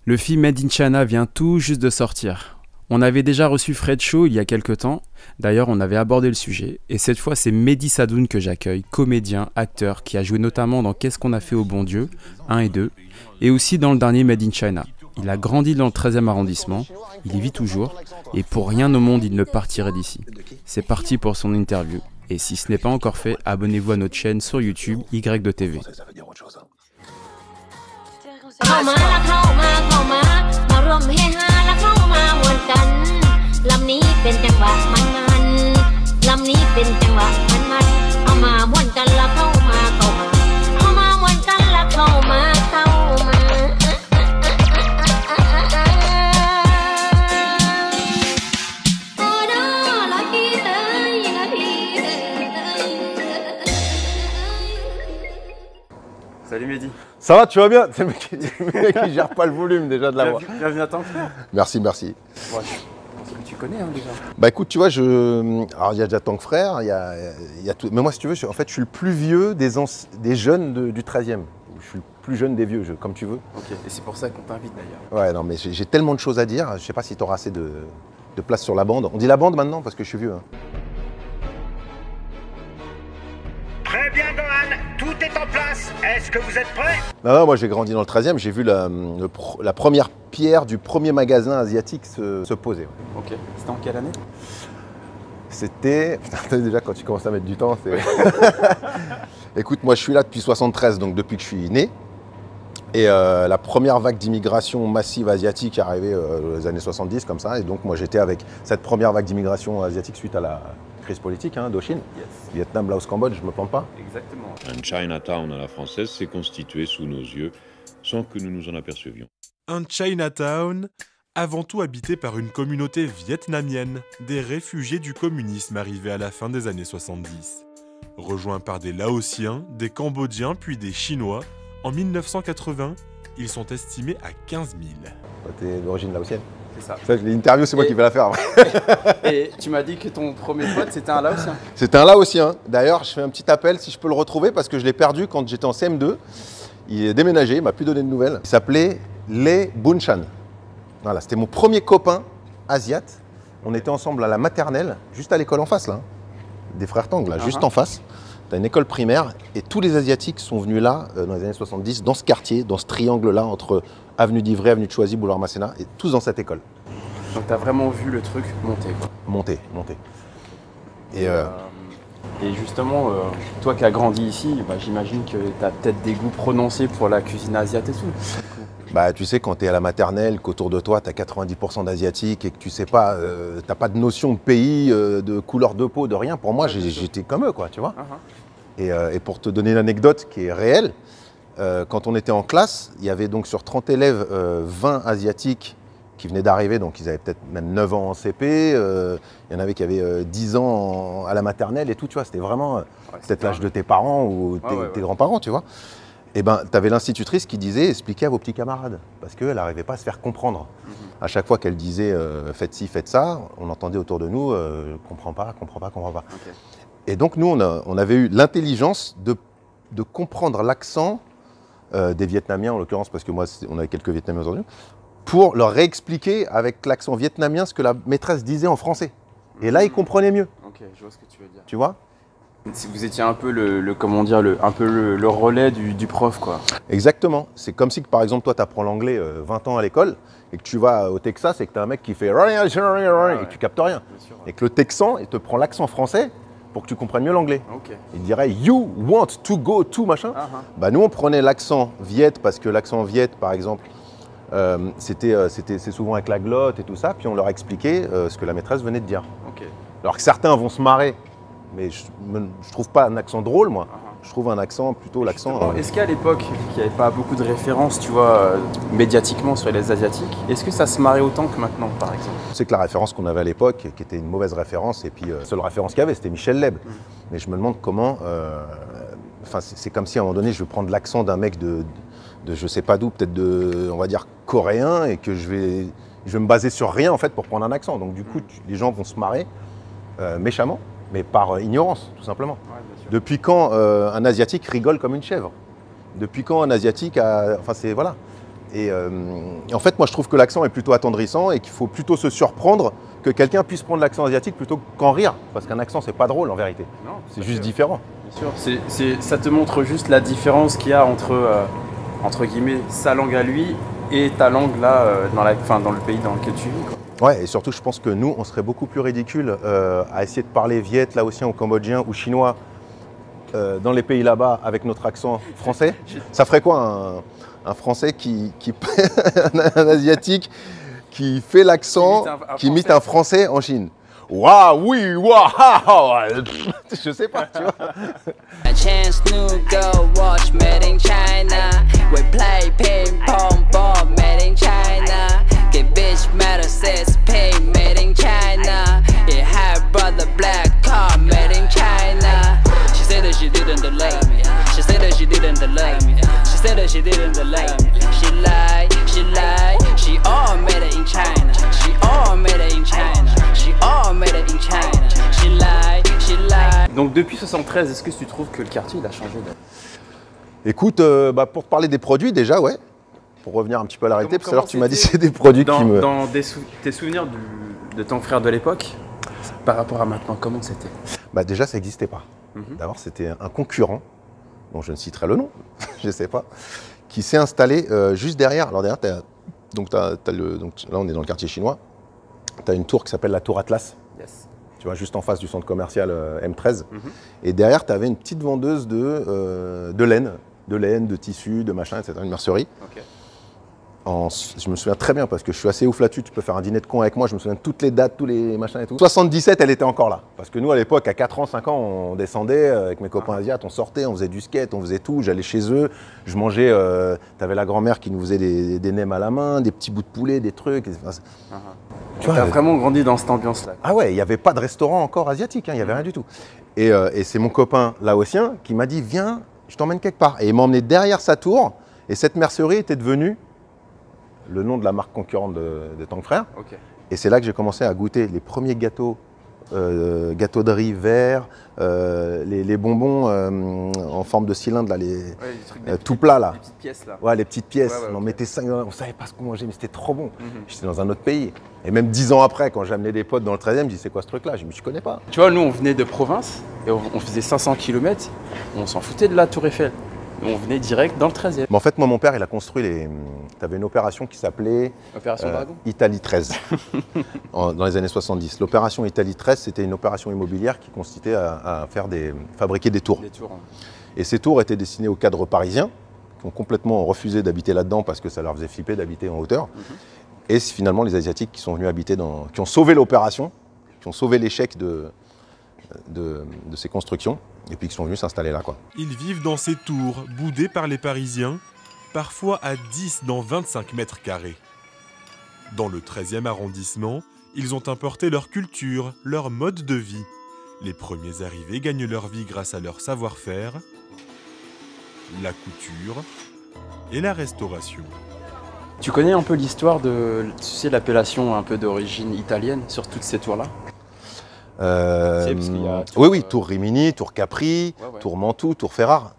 Le film Made in China vient tout juste de sortir. On avait déjà reçu Fred Shaw il y a quelques temps, d'ailleurs on avait abordé le sujet, et cette fois c'est Mehdi Sadoun que j'accueille, comédien, acteur, qui a joué notamment dans Qu'est-ce qu'on a fait au bon Dieu, 1 et 2, et aussi dans le dernier Made in China. Il a grandi dans le 13e arrondissement, il y vit toujours, et pour rien au monde il ne partirait d'ici. C'est parti pour son interview, et si ce n'est pas encore fait, abonnez-vous à notre chaîne sur YouTube, Y2TV. Salut Mehdi. Ça va, tu vas bien? C'est le mec qui gère pas le volume déjà de la voix. Bienvenue à Tank Frère. Merci. Ouais, je pense que tu connais déjà. Bah écoute, tu vois, alors il y a déjà Tank Frère, il y a tout. Mais moi, si tu veux, en fait, je suis le plus vieux des jeunes du 13e. Je suis le plus jeune des vieux, comme tu veux. Ok, et c'est pour ça qu'on t'invite d'ailleurs. Ouais, non, mais j'ai tellement de choses à dire. Je sais pas si tu auras assez de place sur la bande. On dit la bande maintenant parce que je suis vieux. Hein. Très bien, Gohan, tout est en place. Est-ce que vous êtes prêts? Non, moi j'ai grandi dans le 13e, j'ai vu la première pierre du premier magasin asiatique se poser. Ouais. Ok, c'était en quelle année? C'était... Putain, déjà quand tu commences à mettre du temps, c'est... Écoute, moi je suis là depuis 73, donc depuis que je suis né. Et la première vague d'immigration massive asiatique est arrivée dans les années 70, comme ça. Et donc moi j'étais avec cette première vague d'immigration asiatique suite à la crise politique d'Indochine. Yes. Vietnam, Laos, Cambodge, je me plante pas. Exactement. Un Chinatown à la française s'est constitué sous nos yeux sans que nous nous en apercevions. Un Chinatown, avant tout habité par une communauté vietnamienne, des réfugiés du communisme arrivés à la fin des années 70. Rejoints par des Laotiens, des Cambodgiens puis des Chinois, en 1980, ils sont estimés à 15 000. T'es d'origine laotienne? C'est ça. L'interview, c'est moi qui vais la faire. Et tu m'as dit que ton premier pote, c'était un Laotien. C'était un Laotien. D'ailleurs, je fais un petit appel si je peux le retrouver parce que je l'ai perdu quand j'étais en CM2. Il est déménagé, il m'a plus donné de nouvelles. Il s'appelait Lê Bunchan. Voilà, c'était mon premier copain asiate. On était ensemble à la maternelle, juste à l'école en face, là. Des frères Tang, là, juste en face. T'as une école primaire et tous les Asiatiques sont venus là, dans les années 70, dans ce quartier, dans ce triangle-là, entre avenue d'Ivry, avenue de Choisy, boulevard Masséna, et tous dans cette école. Donc t'as vraiment vu le truc monter, quoi. Monter. Et justement, toi qui as grandi ici, j'imagine que t'as peut-être des goûts prononcés pour la cuisine asiatique et tout. Bah, tu sais, quand tu es à la maternelle, qu'autour de toi, tu as 90% d'Asiatiques et que tu sais pas, t'as pas de notion de pays, de couleur de peau, de rien. Pour moi, j'étais comme eux, quoi, tu vois. Et pour te donner une anecdote qui est réelle, quand on était en classe, il y avait donc sur 30 élèves, 20 Asiatiques qui venaient d'arriver, donc ils avaient peut-être même 9 ans en CP, il y en avait qui avaient 10 ans à la maternelle et tout, tu vois. C'était vraiment peut-être l'âge de tes parents ou tes grands-parents, tu vois. Et ben, tu avais l'institutrice qui disait « expliquez à vos petits camarades » parce qu'elle n'arrivait pas à se faire comprendre. À chaque fois qu'elle disait « faites ci, faites ça », on entendait autour de nous « comprends pas ». Okay. Et donc nous, on avait eu l'intelligence de comprendre l'accent des Vietnamiens, en l'occurrence, parce que moi, on avait quelques Vietnamiens aujourd'hui, pour leur réexpliquer avec l'accent vietnamien ce que la maîtresse disait en français. Et là, ils comprenaient mieux. Ok, je vois ce que tu veux dire. Tu vois ? Si vous étiez un peu le relais du prof, quoi. Exactement. C'est comme si, par exemple, toi, tu apprends l'anglais 20 ans à l'école et que tu vas au Texas et que tu as un mec qui fait et que tu captes rien. Sûr, ouais. Et que le Texan, il te prend l'accent français pour que tu comprennes mieux l'anglais. Okay. Il dirait « you want to go to machin ». Bah, nous, on prenait l'accent viet parce que l'accent viet, par exemple, c'est souvent avec la glotte et tout ça. Puis on leur expliquait ce que la maîtresse venait de dire. Okay. Alors que certains vont se marrer. Mais je trouve pas un accent drôle, moi. Je trouve un accent, plutôt l'accent... Est-ce qu'à l'époque, il n'y avait pas beaucoup de références, tu vois, médiatiquement sur les Asiatiques, est-ce que ça se marrait autant que maintenant, par exemple? C'est que la référence qu'on avait à l'époque, qui était une mauvaise référence, et puis la seule référence qu'il y avait, c'était Michel Leb. Mais je me demande comment... c'est comme si à un moment donné, je veux prendre l'accent d'un mec de je sais pas d'où, peut-être on va dire, coréen, et que je vais me baser sur rien, en fait, pour prendre un accent. Donc du coup, les gens vont se marrer méchamment. Mais par ignorance, tout simplement. Ouais, depuis quand un Asiatique rigole comme une chèvre? Depuis quand un Asiatique a... Enfin, c'est... Voilà. Et en fait, moi, je trouve que l'accent est plutôt attendrissant et qu'il faut plutôt se surprendre que quelqu'un puisse prendre l'accent asiatique plutôt qu'en rire. Parce qu'un accent, c'est pas drôle en vérité. C'est juste différent. Bien sûr. Ça te montre juste la différence qu'il y a entre guillemets, sa langue à lui et ta langue là, dans le pays dans lequel tu vis, quoi. Ouais, et surtout, je pense que nous, on serait beaucoup plus ridicule à essayer de parler viet, laotien ou cambodgien ou chinois dans les pays là-bas avec notre accent français. Ça ferait quoi un Français un Asiatique qui fait l'accent, qui imite un Français en Chine? Waouh, oui, waouh. Je sais pas, tu vois. A chance to go watch made in China. We play ping pong ball made in China. Get bitch matter says pay made in China. It had brother black car made in China. She said that she didn't love me. She said that she didn't love me. She said that she didn't love me. She lied, she lied. She all made it in China. She all made it in China. She all made it in China. She lied, she lied. Donc depuis 73, est-ce que tu trouves que le quartier il a changé Écoute, pour parler des produits déjà, ouais. Pour revenir un petit peu à la réalité, parce que alors tu m'as dit c'est des produits qui me... Dans tes souvenirs de ton frère de l'époque, par rapport à maintenant, comment c'était? Déjà, ça n'existait pas. D'abord, c'était un concurrent, dont je ne citerai le nom, je ne sais pas, qui s'est installé juste derrière. Alors derrière, donc là, on est dans le quartier chinois. Tu as une tour qui s'appelle la Tour Atlas. Yes. Tu vois, juste en face du centre commercial M13. Et derrière, tu avais une petite vendeuse de laine, de tissu, de machin, etc. Une mercerie. Okay. Je me souviens très bien parce que je suis assez ouf là-dessus. Tu peux faire un dîner de con avec moi. Je me souviens de toutes les dates, tous les machins et tout. 77, elle était encore là. Parce que nous, à l'époque, à 4 ans, 5 ans, on descendait avec mes copains asiates. On sortait, on faisait du skate, on faisait tout. J'allais chez eux. Je mangeais. T'avais la grand-mère qui nous faisait des nems à la main, des petits bouts de poulet, des trucs. Tu as vraiment grandi dans cette ambiance-là. Ah ouais, il n'y avait pas de restaurant encore asiatique. Il n'y avait rien du tout. Et c'est mon copain laotien qui m'a dit viens, je t'emmène quelque part. Et il m'a emmené derrière sa tour. Et cette mercerie était devenue le nom de la marque concurrente de Tang Frères. Okay. Et c'est là que j'ai commencé à goûter les premiers gâteaux de riz verts, les bonbons en forme de cylindre, là, tout plat là. Les petites pièces là. Ouais, les petites pièces. Ouais, on okay. mettait 5, on savait pas ce qu'on mangeait, mais c'était trop bon. J'étais dans un autre pays. Et même 10 ans après, quand j'amenais des potes dans le 13e, je dis c'est quoi ce truc-là? Je me dis je connais pas. Tu vois, nous on venait de province et on faisait 500 km, on s'en foutait de la Tour Eiffel. On venait direct dans le 13e. Mais en fait, moi, mon père, il a construit tu avais une opération qui s'appelait Opération Dragon. Italie 13, dans les années 70. L'opération Italie 13, c'était une opération immobilière qui consistait à fabriquer des tours. Et ces tours étaient destinées aux cadres parisiens, qui ont complètement refusé d'habiter là-dedans parce que ça leur faisait flipper d'habiter en hauteur. Et c'est finalement les Asiatiques qui sont venus habiter qui ont sauvé l'opération, qui ont sauvé l'échec de ces constructions, et puis qui sont venus s'installer là, quoi. Ils vivent dans ces tours, boudées par les Parisiens, parfois à 10 dans 25 mètres carrés. Dans le 13e arrondissement, ils ont importé leur culture, leur mode de vie. Les premiers arrivés gagnent leur vie grâce à leur savoir-faire, la couture et la restauration. Tu connais un peu l'histoire de, tu sais, l'appellation un peu d'origine italienne sur toutes ces tours-là? Oui, Tour Rimini, Tour Capri, Tour Mantoue, Tour Ferrare.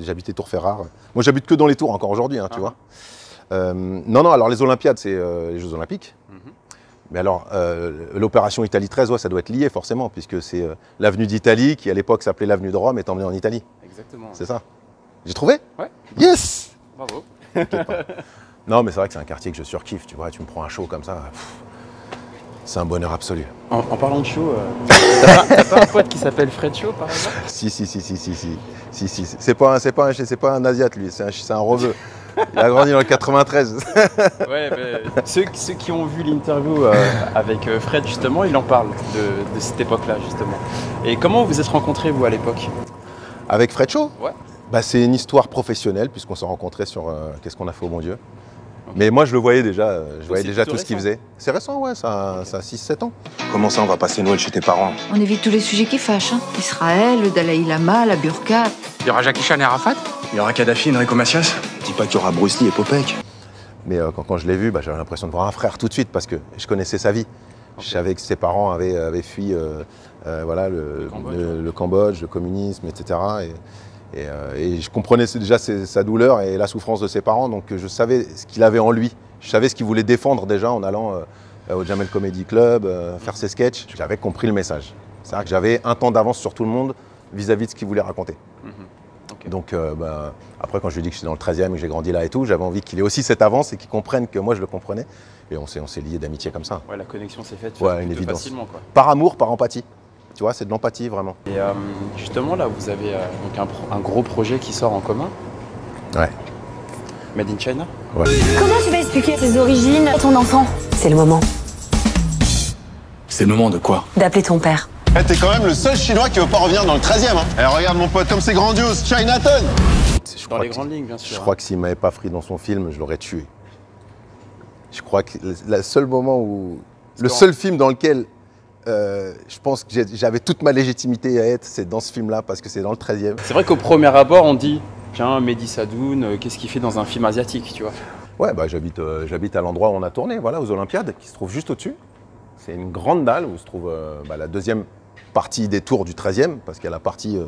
J'habitais Tour Ferrare. Moi, j'habite que dans les tours encore aujourd'hui, tu vois. Non, alors les Olympiades, c'est les Jeux Olympiques. Mais alors, l'opération Italie 13, ça doit être lié forcément, puisque c'est l'avenue d'Italie, qui à l'époque s'appelait l'avenue de Rome, est emmenée en Italie. Exactement. C'est ça. J'ai trouvé? Ouais. Yes! Bravo. Non, mais c'est vrai que c'est un quartier que je surkiffe, tu vois. Tu me prends un show comme ça. C'est un bonheur absolu. En parlant de show, t'as pas un pote qui s'appelle Fred Show par exemple? Si. C'est pas un Asiate lui, c'est un rebeu. Il a grandi dans le 93. Ouais, mais ceux qui ont vu l'interview avec Fred justement, il en parle de cette époque-là justement. Et comment vous vous êtes rencontrés vous à l'époque? Avec Fred Show? Ouais. C'est une histoire professionnelle puisqu'on s'est rencontrés sur Qu'est-ce qu'on a fait au bon Dieu. Okay. Mais moi je le voyais déjà, tout ce qu'il faisait. C'est récent, ouais, ça a 6-7 ans. Comment ça on va passer Noël chez tes parents? On évite tous les sujets qui fâchent, hein. Israël, le Dalai Lama, la burqa. Il y aura Jackie Chan et Arafat? Il y aura Kadhafi, Enrico Macias? Dis pas qu'il y aura Bruce Lee et Popek. Mais quand je l'ai vu, j'avais l'impression de voir un frère tout de suite parce que je connaissais sa vie. Okay. Je savais que ses parents avaient fui le Cambodge, le communisme, etc. Et je comprenais déjà sa douleur et la souffrance de ses parents, donc je savais ce qu'il avait en lui. Je savais ce qu'il voulait défendre déjà en allant au Jamel Comedy Club, faire ses sketchs. J'avais compris le message. C'est-à-dire que j'avais un temps d'avance sur tout le monde vis-à-vis de ce qu'il voulait raconter. Okay. Donc après, quand je lui ai dit que je suis dans le 13e et que j'ai grandi là et tout, j'avais envie qu'il ait aussi cette avance et qu'il comprenne que moi je le comprenais. Et on s'est liés d'amitié comme ça. Ouais, la connexion s'est faite une évidence. Facilement, quoi. Par amour, par empathie. Tu vois, c'est de l'empathie vraiment. Et justement là, vous avez donc un gros projet qui sort en commun. Ouais. Made in China. Ouais. Comment tu vas expliquer tes origines à ton enfant? C'est le moment. C'est le moment de quoi? D'appeler ton père. Hey, t'es quand même le seul Chinois qui veut pas revenir dans le 13e. Hein. Eh, regarde mon pote, comme c'est grandiose, Chinatown. Dans les grandes lignes, bien sûr. Je crois que s'il m'avait pas pris dans son film, je l'aurais tué. Je crois que le seul moment où... Le seul film dans lequel je pense que j'avais toute ma légitimité à être, c'est dans ce film-là, parce que c'est dans le 13e. C'est vrai qu'au premier abord, on dit, tiens, Mehdi Sadoun, qu'est-ce qu'il fait dans un film asiatique, tu vois? Ouais, bah, j'habite à l'endroit où on a tourné, voilà, aux Olympiades, qui se trouve juste au-dessus. C'est une grande dalle où se trouve la deuxième partie des tours du 13e, parce qu'il y a la partie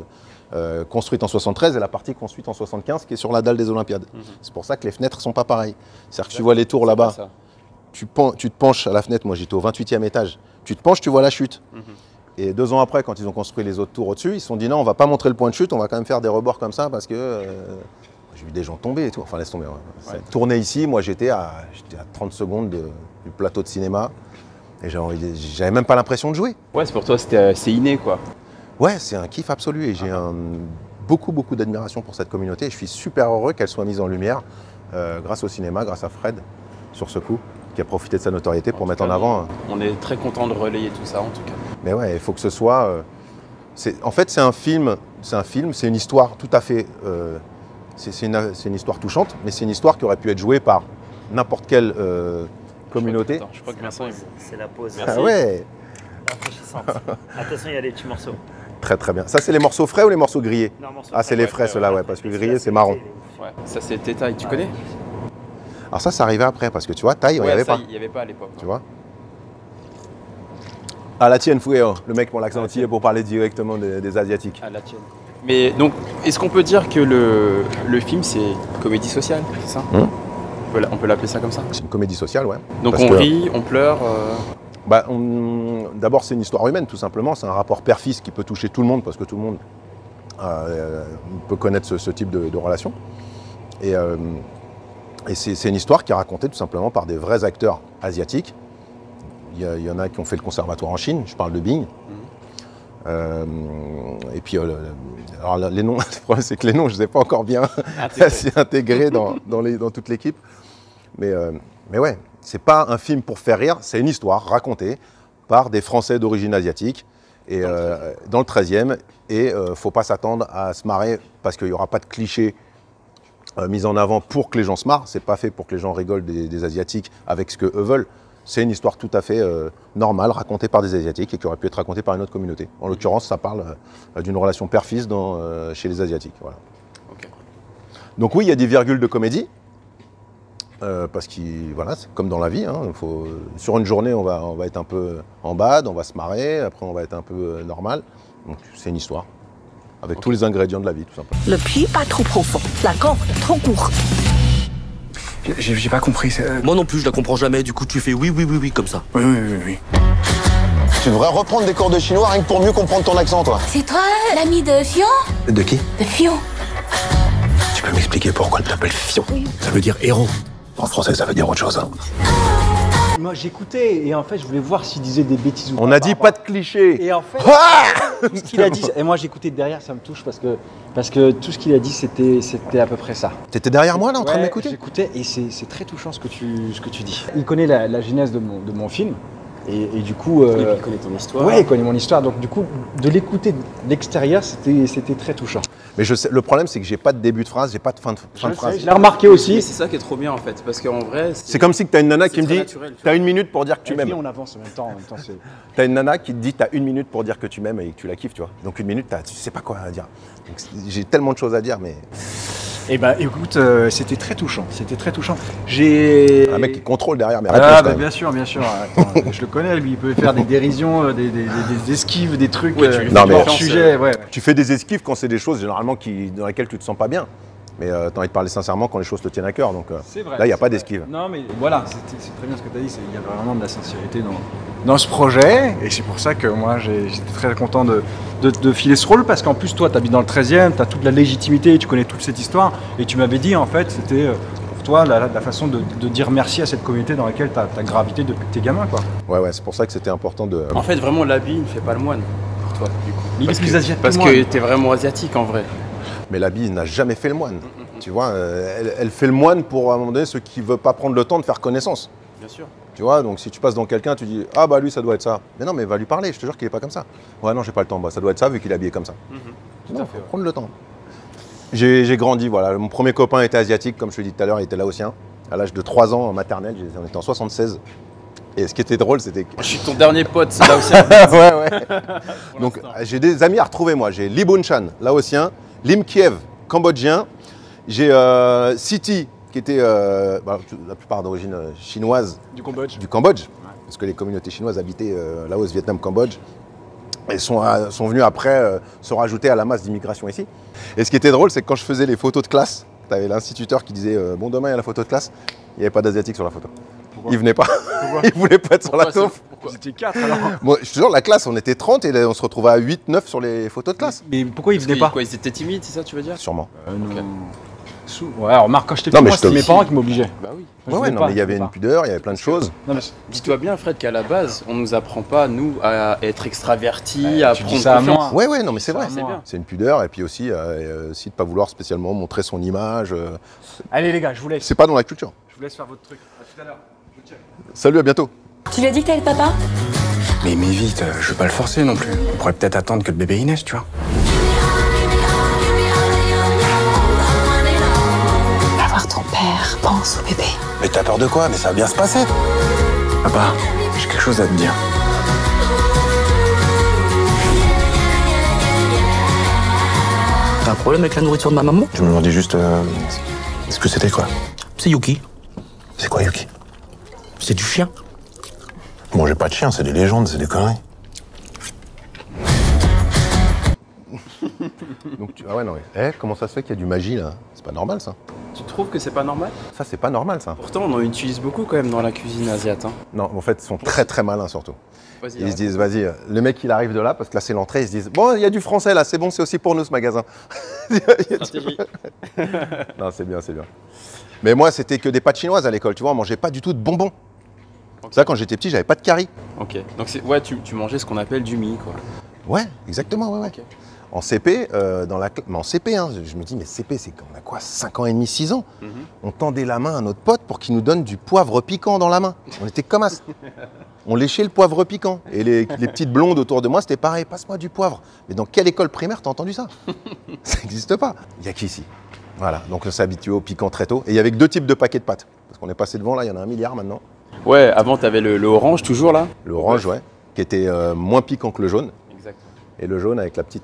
construite en 73 et la partie construite en 75 qui est sur la dalle des Olympiades. C'est pour ça que les fenêtres ne sont pas pareilles. C'est-à-dire que tu vois les tours là-bas, tu te penches à la fenêtre, moi j'étais au 28e étage, tu te penches, tu vois la chute. Et 2 ans après, quand ils ont construit les autres tours au-dessus, ils se sont dit non, on va pas montrer le point de chute, on va quand même faire des rebords comme ça parce que j'ai vu des gens tomber et tout. Enfin, laisse tomber. Ouais. Tourné ici, moi j'étais à 30 secondes du plateau de cinéma et j'avais même pas l'impression de jouer. Ouais, c'est pour toi, c'est inné quoi. Ouais, c'est un kiff absolu et j'ai beaucoup d'admiration pour cette communauté. Je suis super heureux qu'elle soit mise en lumière grâce au cinéma, grâce à Fred, sur ce coup, qui a profité de sa notoriété pour mettre en avant. On est très content de relayer tout ça en tout cas. Mais ouais, il faut que ce soit... en fait, c'est un film, c'est une histoire tout à fait... c'est une histoire touchante, mais c'est une histoire qui aurait pu être jouée par n'importe quelle communauté. Je crois que Vincent... C'est la pause. Ah ouais. Rafraîchissante. Attention, il y a des petits morceaux. Très bien. Ça, c'est les morceaux frais ou les morceaux grillés? Non, morceaux ah, c'est les frais, ceux-là, ouais, parce que grillés, c'est marron. Ouais, ça c'est Tétaille, tu connais? Alors ça arrivait après, parce que tu vois, Thaï, il n'y avait pas. Il n'y avait pas à l'époque. Tu vois? À la tienne, Fouéo, le mec pour l'accent antillais pour parler directement des Asiatiques. À la tienne. Mais donc, est-ce qu'on peut dire que le film, c'est comédie sociale, c'est ça? On peut l'appeler ça comme ça? C'est une comédie sociale, ouais. Donc on rit, on pleure D'abord, c'est une histoire humaine, tout simplement. C'est un rapport père-fils qui peut toucher tout le monde, parce que tout le monde peut connaître ce type de relation. Et c'est une histoire qui est racontée tout simplement par des vrais acteurs asiatiques. Il y en a qui ont fait le conservatoire en Chine, je parle de Bing. Et puis, alors les noms, le problème c'est que les noms, je ne les ai pas encore bien intégrés dans toute l'équipe. Mais ouais, c'est pas un film pour faire rire, c'est une histoire racontée par des Français d'origine asiatique et, dans le 13e. Et il ne faut pas s'attendre à se marrer parce qu'il n'y aura pas de clichés mis en avant pour que les gens se marrent. C'est pas fait pour que les gens rigolent des Asiatiques avec ce qu'eux veulent. C'est une histoire tout à fait normale, racontée par des Asiatiques et qui aurait pu être racontée par une autre communauté. En l'occurrence, ça parle d'une relation père-fils chez les Asiatiques. Voilà. Okay. Donc oui, il y a des virgules de comédie, parce que voilà, c'est comme dans la vie. Hein, sur une journée, on va être un peu en bad, on va se marrer, après on va être un peu normal. Donc c'est une histoire, avec tous les ingrédients de la vie, tout simplement. Le puits pas trop profond, la corde trop courte. J'ai pas compris. Moi non plus, je la comprends jamais. Du coup, tu fais oui, comme ça. Oui. Tu devrais reprendre des cours de chinois rien que pour mieux comprendre ton accent, toi. C'est toi, l'ami de Fion? De qui? De Fion. Tu peux m'expliquer pourquoi elle t'appelle Fion? Ça veut dire héros. En français, ça veut dire autre chose. Hein. Moi, j'écoutais et en fait, je voulais voir s'il disait des bêtises ou pas. On a dit pas de clichés. Et en fait, tout ce qu'il a dit, et moi j'écoutais derrière, ça me touche parce que tout ce qu'il a dit, c'était à peu près ça. T'étais derrière moi là en train de m'écouter? J'écoutais et c'est très touchant ce que tu dis. Il connaît la genèse de mon film. Et du coup... Et puis il connaît ton histoire. Ouais, il connaît mon histoire. Donc du coup, de l'écouter de l'extérieur, c'était très touchant. Mais je sais, le problème, c'est que j'ai pas de début de phrase, j'ai pas de fin de phrase. Je l'ai remarqué aussi. C'est ça qui est trop bien en fait, parce qu'en vrai... C'est comme si tu as une nana qui me dit, t'as 1 minute pour dire que tu m'aimes. On avance en même temps t'as une nana qui te dit, t'as 1 minute pour dire que tu m'aimes et que tu la kiffes, tu vois. Donc 1 minute, tu sais pas quoi dire. J'ai tellement de choses à dire, mais... Eh ben, écoute, c'était très touchant. C'était très touchant. J'ai un mec qui contrôle derrière mes réponses. Bah, bien sûr, bien sûr. Attends, je le connais, lui, il peut faire des dérisions, des esquives, des trucs. Non, mais sujet, ouais. Tu fais des esquives quand c'est des choses généralement dans lesquelles tu te sens pas bien. Mais t'as envie de parler sincèrement quand les choses te tiennent à cœur. Donc vrai, là, il n'y a pas d'esquive. Non, mais voilà, c'est très bien ce que tu as dit. Il y a vraiment de la sincérité dans ce projet. Et c'est pour ça que moi, j'étais très content de filer ce rôle. Parce qu'en plus, toi, tu habites dans le 13e, tu as toute la légitimité, tu connais toute cette histoire. Et tu m'avais dit, en fait, c'était pour toi la façon de dire merci à cette communauté dans laquelle tu as gravité depuis que t'es gamin, quoi. Ouais, c'est pour ça que c'était important de. En fait, vraiment, l'habit ne fait pas le moine pour toi, du coup. Il est plus asiatique. Parce que t'es vraiment asiatique en vrai. Mais la bille n'a jamais fait le moine. Tu vois, elle fait le moine pour, à un moment donné, ceux qui ne veulent pas prendre le temps de faire connaissance. Bien sûr. Tu vois, donc si tu passes dans quelqu'un, tu dis « Ah bah lui, ça doit être ça ». Mais non, mais va lui parler, je te jure qu'il n'est pas comme ça. Ouais, non, j'ai pas le temps. Bah, ça doit être ça vu qu'il est habillé comme ça. Tout à fait. Faut prendre le temps. J'ai grandi, voilà. Mon premier copain était asiatique, comme je te l'ai dit tout à l'heure, il était laotien. À l'âge de 3 ans, en maternelle, on était en 76. Et ce qui était drôle, c'était que... Je suis ton dernier pote, c'est laotien. Ouais. Donc j'ai des amis à retrouver, moi. J'ai Lee Bun-chan, laotien, Lim Kiev, cambodgien. J'ai Siti, qui était la plupart d'origine chinoise. Du Cambodge. Parce que les communautés chinoises habitaient Laos, Vietnam, Cambodge. Et sont venus après se rajouter à la masse d'immigration ici. Et ce qui était drôle, c'est que quand je faisais les photos de classe, tu avais l'instituteur qui disait bon, demain il y a la photo de classe, il n'y avait pas d'asiatique sur la photo. Il venait pas. Il voulait pas être sur la taupe. Vous étiez 4 alors. Moi, je te jure, la classe, on était 30 et on se retrouvait à 8, 9 sur les photos de classe. Mais pourquoi ils venaient pas? Ils étaient timides, c'est ça tu veux dire? Sûrement. Ouais, alors Marc, quand j'étais petit, moi, c'était mes parents qui m'obligeaient. Bah oui. Ouais, non, mais il y avait une pudeur, il y avait plein de choses. Dis-toi bien, Fred, qu'à la base, on nous apprend pas, nous, à être extravertis, à prendre ça confiance. Ouais, non, mais c'est vrai. C'est bien. C'est une pudeur, et puis aussi de ne pas vouloir spécialement montrer son image. Allez les gars, je vous laisse. C'est pas dans la culture. Je vous laisse faire votre truc. À tout à l'heure. Salut, à bientôt. Tu lui as dit que t'allais le papa? Mais vite, je vais pas le forcer non plus. On pourrait peut-être attendre que le bébé y naisse, tu vois. Va voir ton père, pense au bébé. Mais t'as peur de quoi? Mais ça va bien se passer. Papa, j'ai quelque chose à te dire. T'as un problème avec la nourriture de ma maman? Je me demandais juste ce que c'était quoi. C'est Yuki. C'est quoi Yuki? C'est du chien. Bon, j'ai pas de chien, c'est des légendes, c'est des conneries. Donc, ah ouais, non, comment ça se fait qu'il y a du magie là? C'est pas normal ça. Tu trouves que c'est pas normal? Ça, c'est pas normal ça. Pourtant, on en utilise beaucoup quand même dans la cuisine asiatique. Hein. Non, en fait, ils sont très très malins surtout. Ils se Vas-y, disent, vas-y, le mec il arrive de là, parce que là c'est l'entrée, ils se disent, bon, il y a du français là, c'est bon, c'est aussi pour nous ce magasin. stratégie. Non, c'est bien, c'est bien. Mais moi, c'était que des pâtes chinoises à l'école, tu vois, on mangeait pas du tout de bonbons. Okay. Ça, quand j'étais petit, j'avais pas de curry. Ok, donc ouais, tu mangeais ce qu'on appelle du mie, quoi. Ouais, exactement, ouais. Okay. En CP, mais en CP, hein, je me dis, mais CP, c'est qu'on a quoi, 5 ans et demi, 6 ans On tendait la main à notre pote pour qu'il nous donne du poivre piquant dans la main. On était comme as. On léchait le poivre piquant. Et les petites blondes autour de moi, c'était pareil, passe-moi du poivre. Mais dans quelle école primaire t'as entendu ça? Ça n'existe pas. Il y a qu'ici. Voilà, donc on s'est habitué au piquant très tôt. Et il y avait que 2 types de paquets de pâtes. Parce qu'on est passé devant, là, il y en a 1 milliard maintenant. Ouais, avant, tu avais le orange toujours là. Le orange, ouais, qui était moins piquant que le jaune. Exact. Et le jaune avec la petit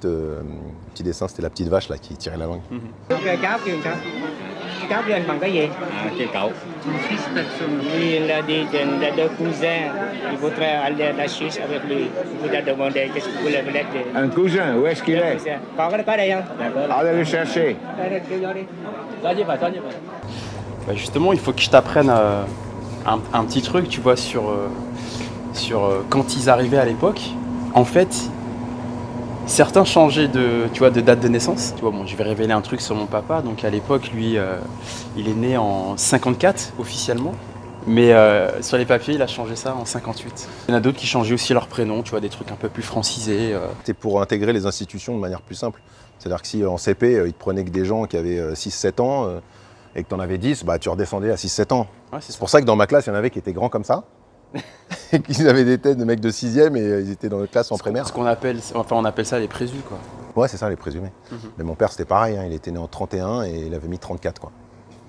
dessin, c'était la petite vache là qui tirait la langue. Il a dit de 2 cousins, il voudrait aller à la Suisse avec lui. Il vous a demandé qu'est-ce que vous voulez mettre. Un cousin, où est-ce qu'il est? Allez le chercher. Bah justement, il faut que je t'apprenne un petit truc, tu vois, sur quand ils arrivaient à l'époque. En fait, certains changeaient de date de naissance. Tu vois, bon, je vais révéler un truc sur mon papa. Donc à l'époque, lui, il est né en 54 officiellement. Mais sur les papiers, il a changé ça en 58. Il y en a d'autres qui changeaient aussi leur prénom, tu vois, des trucs un peu plus francisés. C'était pour intégrer les institutions de manière plus simple. C'est-à-dire que si en CP, ils te prenaient que des gens qui avaient 6-7 ans et que tu en avais 10, bah, tu redescendais à 6-7 ans. Ouais, c'est pour ça que dans ma classe, il y en avait qui étaient grands comme ça. Et qu'ils avaient des têtes de mecs de 6e et ils étaient dans notre classe en primaire. On appelle ça les présus, quoi. Ouais, c'est ça, les présumés. Mais mon père, c'était pareil, hein, il était né en 31 et il avait mis 34, quoi.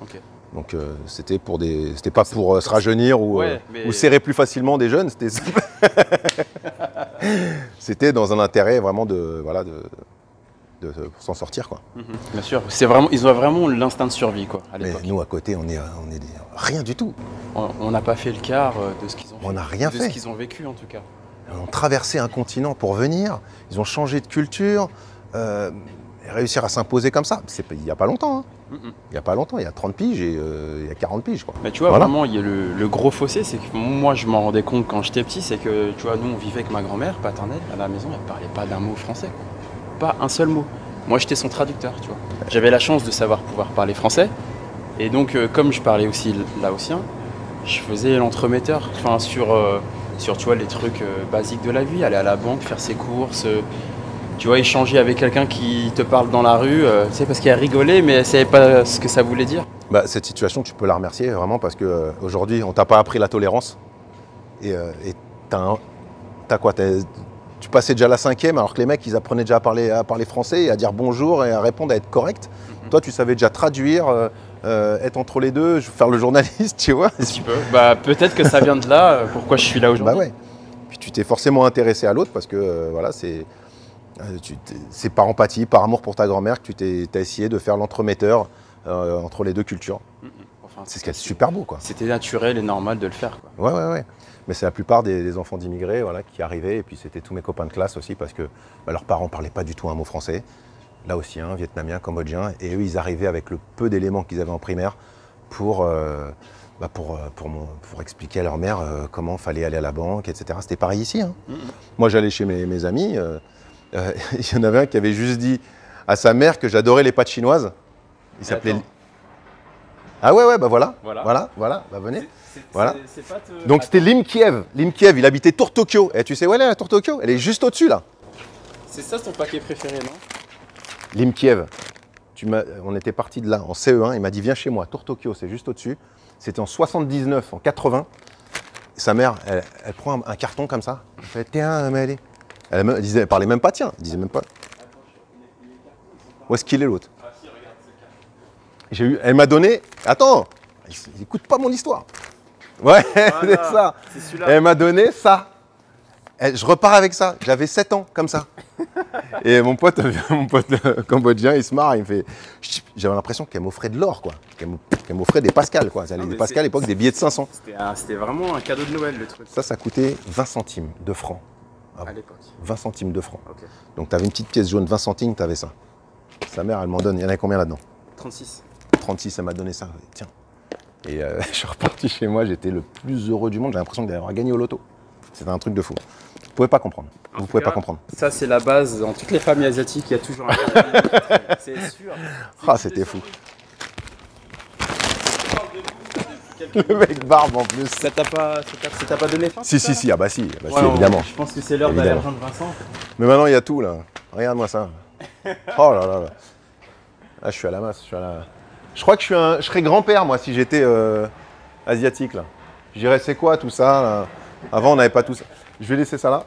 Ok. Donc c'était pas pour se rajeunir ou serrer plus facilement des jeunes, c'était dans un intérêt vraiment pour s'en sortir, quoi. Bien sûr, c'est vraiment, ils ont vraiment l'instinct de survie, quoi, à Mais l'époque. nous, à côté, on est rien du tout. On n'a pas fait le quart de ce qu'ils ont On n'a rien de fait. ce qu'ils ont vécu, en tout cas. Ils ont traversé un continent pour venir, ils ont changé de culture, et réussir à s'imposer comme ça. Il n'y a pas longtemps, hein. Il n'y a pas longtemps, il y a 30 piges et il y a 40 piges, quoi. Mais tu vois, Voilà. vraiment, il y a le gros fossé, c'est que moi, je m'en rendais compte quand j'étais petit, c'est que, tu vois, nous, on vivait avec ma grand-mère paternelle à la maison, elle parlait pas d'un mot français, quoi. Pas un seul mot. Moi, j'étais son traducteur, tu vois. J'avais la chance de savoir pouvoir parler français, et donc, comme je parlais aussi laotien, je faisais l'entremetteur, enfin, sur, tu vois, les trucs basiques de la vie, aller à la banque, faire ses courses, tu vois, échanger avec quelqu'un qui te parle dans la rue, tu sais, parce qu'elle rigolait, mais elle savait pas ce que ça voulait dire. Bah, cette situation, tu peux la remercier vraiment parce que aujourd'hui, on t'a pas appris la tolérance. Et t'as quoi? Tu passais déjà la 5e alors que les mecs, ils apprenaient déjà à parler français et à dire bonjour et à répondre, à être correct. Toi, tu savais déjà traduire, être entre les deux, faire le journaliste, tu vois. Un petit peu. Bah, peut-être que ça vient de là, pourquoi je suis là aujourd'hui. Bah ouais. Puis tu t'es forcément intéressé à l'autre parce que voilà, c'est par empathie, par amour pour ta grand-mère que tu t'as essayé de faire l'entremetteur entre les deux cultures. Enfin, c'est ce qui est super beau, quoi. C'était naturel et normal de le faire, quoi. Ouais. Mais c'est la plupart des enfants d'immigrés, voilà, qui arrivaient, et puis c'était tous mes copains de classe aussi, parce que leurs parents ne parlaient pas du tout un mot français, laotiens, vietnamiens, cambodgiens, et eux, ils arrivaient avec le peu d'éléments qu'ils avaient en primaire pour expliquer à leur mère comment fallait aller à la banque, etc. C'était pareil ici, hein. Moi, j'allais chez mes amis, il y en avait un qui avait juste dit à sa mère que j'adorais les pâtes chinoises. Il s'appelait... Ah ouais, bah voilà, bah venez. Voilà. Donc c'était Lim Kiev. Lim Kiev, il habitait Tour Tokyo. Et tu sais où elle est, la Tour Tokyo? Elle est juste au-dessus, là. C'est ça ton paquet préféré, non? Lim Kiev. On était parti de là en CE1. Il m'a dit viens chez moi, Tour Tokyo, c'est juste au-dessus. C'était en 79, en 80. Sa mère, elle prend un carton comme ça. Elle fait tiens, mais allez. Elle parlait même pas tiens. Elle disait même pas. Où est-ce qu'il est l'autre? Elle m'a donné. Attends, il écoute pas mon histoire. Ouais, c'est ça. Elle m'a donné ça. Je repars avec ça. J'avais 7 ans, comme ça. Et mon pote cambodgien, il se marre. Il me fait. J'avais l'impression qu'elle m'offrait de l'or, quoi. Qu'elle m'offrait des pascals, quoi. Des pascals à l'époque, des billets de 500. C'était vraiment un cadeau de Noël, le truc. Ça coûtait 20 centimes de francs. À l'époque. 20 centimes de francs. Okay. Donc tu avais une petite pièce jaune, 20 centimes, tu avais ça. Sa mère, elle m'en donne. Il y en a combien là-dedans? 36. 36, elle m'a donné ça. Tiens. Et je suis reparti chez moi, j'étais le plus heureux du monde. J'ai l'impression d'avoir gagné au loto. C'était un truc de fou. Vous ne pouvez pas comprendre. Vous ne pouvez pas comprendre. Ça, c'est la base. Dans toutes les familles asiatiques, il y a toujours un cadeau. C'est sûr. Ah, c'était fou. Le mec barbe en plus. Ça t'a pas donné faim? Si, ah bah si, évidemment. Je pense que c'est l'heure d'aller rejoindre Vincent. Mais maintenant, il y a tout là. Regarde-moi ça. Oh là là. Ah, je suis à la masse. Je crois que je serais grand-père, moi, si j'étais asiatique, là. Je dirais, c'est quoi tout ça là? Avant, on n'avait pas tout ça. Je vais laisser ça là.